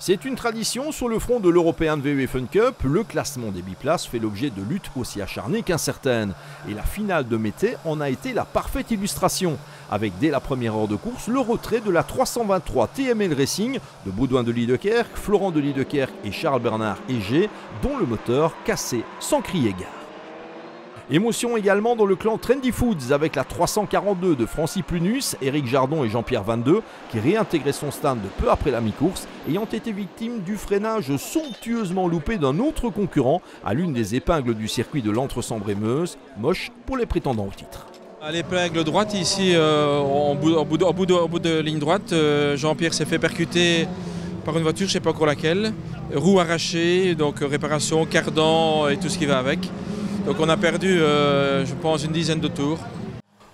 C'est une tradition sur le front de l'European VW Fun Cup. Le classement des biplaces fait l'objet de luttes aussi acharnées qu'incertaines. Et la finale de Mété en a été la parfaite illustration. Avec dès la première heure de course, le retrait de la 323 TML Racing de Baudouin de Liedekerk, Florent de Liedekerk et Charles-Bernard Heger, dont le moteur cassé sans crier gare. Émotion également dans le clan Trendy Foods avec la 342 de Francis Plunus, Éric Jardon et Jean-Pierre 22 qui réintégraient son stand peu après la mi-course, ayant été victime du freinage somptueusement loupé d'un autre concurrent à l'une des épingles du circuit de l'Entre-Sambre-et-Meuse, moche pour les prétendants au titre. À l'épingle droite, ici, au bout de ligne droite, Jean-Pierre s'est fait percuter par une voiture, je ne sais pas encore laquelle, roue arrachée, donc réparation, cardan et tout ce qui va avec. Donc on a perdu, je pense, une dizaine de tours.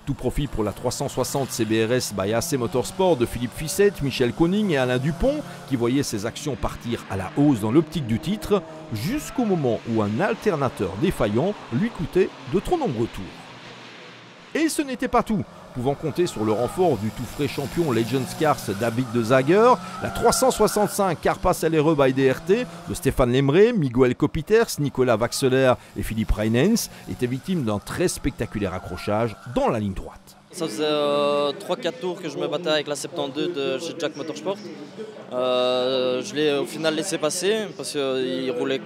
Tout profit pour la 360 CBRS by AC Motorsport de Philippe Fissette, Michel Koning et Alain Dupont, qui voyaient ses actions partir à la hausse dans l'optique du titre, jusqu'au moment où un alternateur défaillant lui coûtait de trop nombreux tours. Et ce n'était pas tout. Pouvant compter sur le renfort du tout frais champion Legends Cars David de Zager, la 365 Carpass LRE by DRT de Stéphane Lemré, Miguel Copiters, Nicolas Vaxeler et Philippe Reinens étaient victimes d'un très spectaculaire accrochage dans la ligne droite. Ça faisait 3-4 tours que je me battais avec la 72 de chez Jack Motorsport. Je l'ai au final laissé passer parce qu'il roulait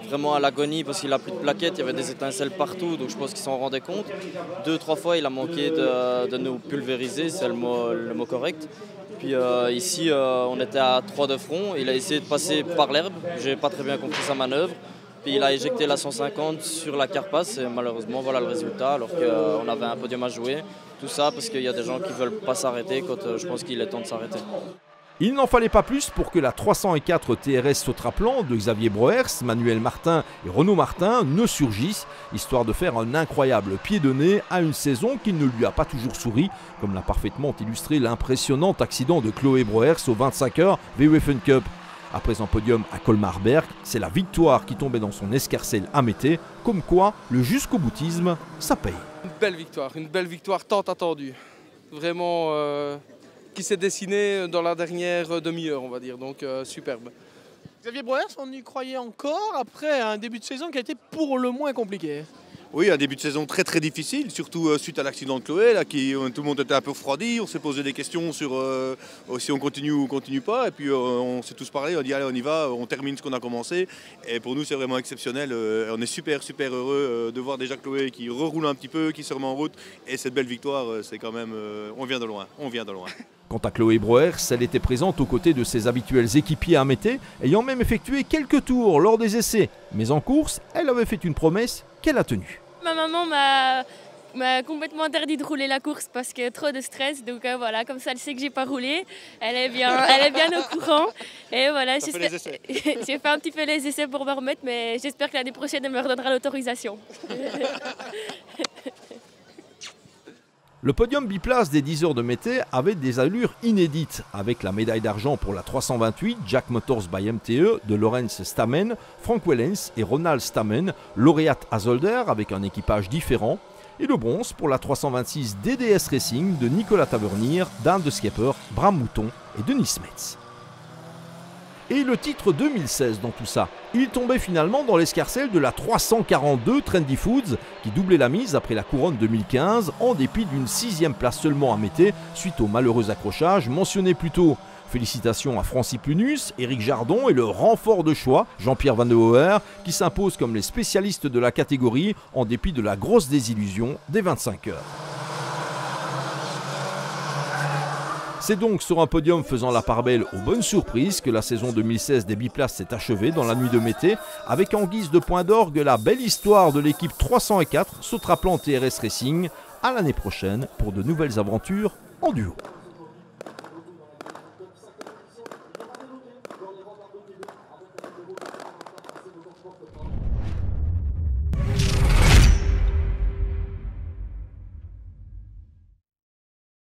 vraiment à l'agonie parce qu'il n'a plus de plaquettes, il y avait des étincelles partout, donc je pense qu'il s'en rendait compte. 2-3 fois il a manqué de nous pulvériser, c'est le mot correct. Puis ici on était à 3 de front, il a essayé de passer par l'herbe, j'ai pas très bien compris sa manœuvre. Puis il a éjecté la 150 sur la Carpass et malheureusement voilà le résultat alors qu'on avait un podium à jouer. Tout ça parce qu'il y a des gens qui ne veulent pas s'arrêter quand je pense qu'il est temps de s'arrêter. Il n'en fallait pas plus pour que la 304 TRS Sautraplan de Xavier Broers, Manuel Martin et Renaud Martin ne surgisse, histoire de faire un incroyable pied de nez à une saison qui ne lui a pas toujours souri, comme l'a parfaitement illustré l'impressionnant accident de Chloé Broers au 25 heures VW Fun Cup. Après un podium à Colmar-Berg, c'est la victoire qui tombait dans son escarcelle à Mété, comme quoi le jusqu'au boutisme, ça paye. Une belle victoire tant attendue. Vraiment qui s'est dessinée dans la dernière demi-heure, on va dire, donc superbe. Xavier Broers, on y croyait encore après un début de saison qui a été pour le moins compliqué. Oui, un début de saison très très difficile, surtout suite à l'accident de Chloé, là, tout le monde était un peu refroidi, on s'est posé des questions sur si on continue ou on continue pas, et puis on s'est tous parlé, on dit allez on y va, on termine ce qu'on a commencé, et pour nous c'est vraiment exceptionnel, on est super heureux de voir déjà Chloé qui reroule un petit peu, qui se remet en route, et cette belle victoire, c'est quand même, on vient de loin. Quant à Chloé Broers, elle était présente aux côtés de ses habituels équipiers à Mété, ayant même effectué quelques tours lors des essais. Mais en course, elle avait fait une promesse qu'elle a tenue. Ma maman m'a complètement interdit de rouler la course parce que trop de stress. Donc voilà, comme ça elle sait que j'ai pas roulé. Elle est bien au courant. Et voilà, j'ai fait un petit peu les essais pour me remettre, mais j'espère que l'année prochaine elle me redonnera l'autorisation. Le podium biplace des 10 heures de Mété avait des allures inédites, avec la médaille d'argent pour la 328 Jack Motors by MTE de Lorenz Stamen, Frank Wellens et Ronald Stamen, lauréate à Zolder avec un équipage différent, et le bronze pour la 326 DDS Racing de Nicolas Tavernier, Dan de Schepper, Bram Mouton et Denis Metz. Et le titre 2016 dans tout ça, il tombait finalement dans l'escarcelle de la 342 Trendy Foods qui doublait la mise après la couronne 2015 en dépit d'une 6e place seulement à Mété suite au malheureux accrochage mentionné plus tôt. Félicitations à Francis Plunus, Éric Jardon et le renfort de choix, Jean-Pierre Van de Hoer, qui s'imposent comme les spécialistes de la catégorie en dépit de la grosse désillusion des 25 heures. C'est donc sur un podium faisant la part belle aux bonnes surprises que la saison 2016 des biplaces s'est achevée dans la nuit de Mété, avec en guise de point d'orgue la belle histoire de l'équipe 304 Sautraplan TRS Racing. À l'année prochaine pour de nouvelles aventures en duo.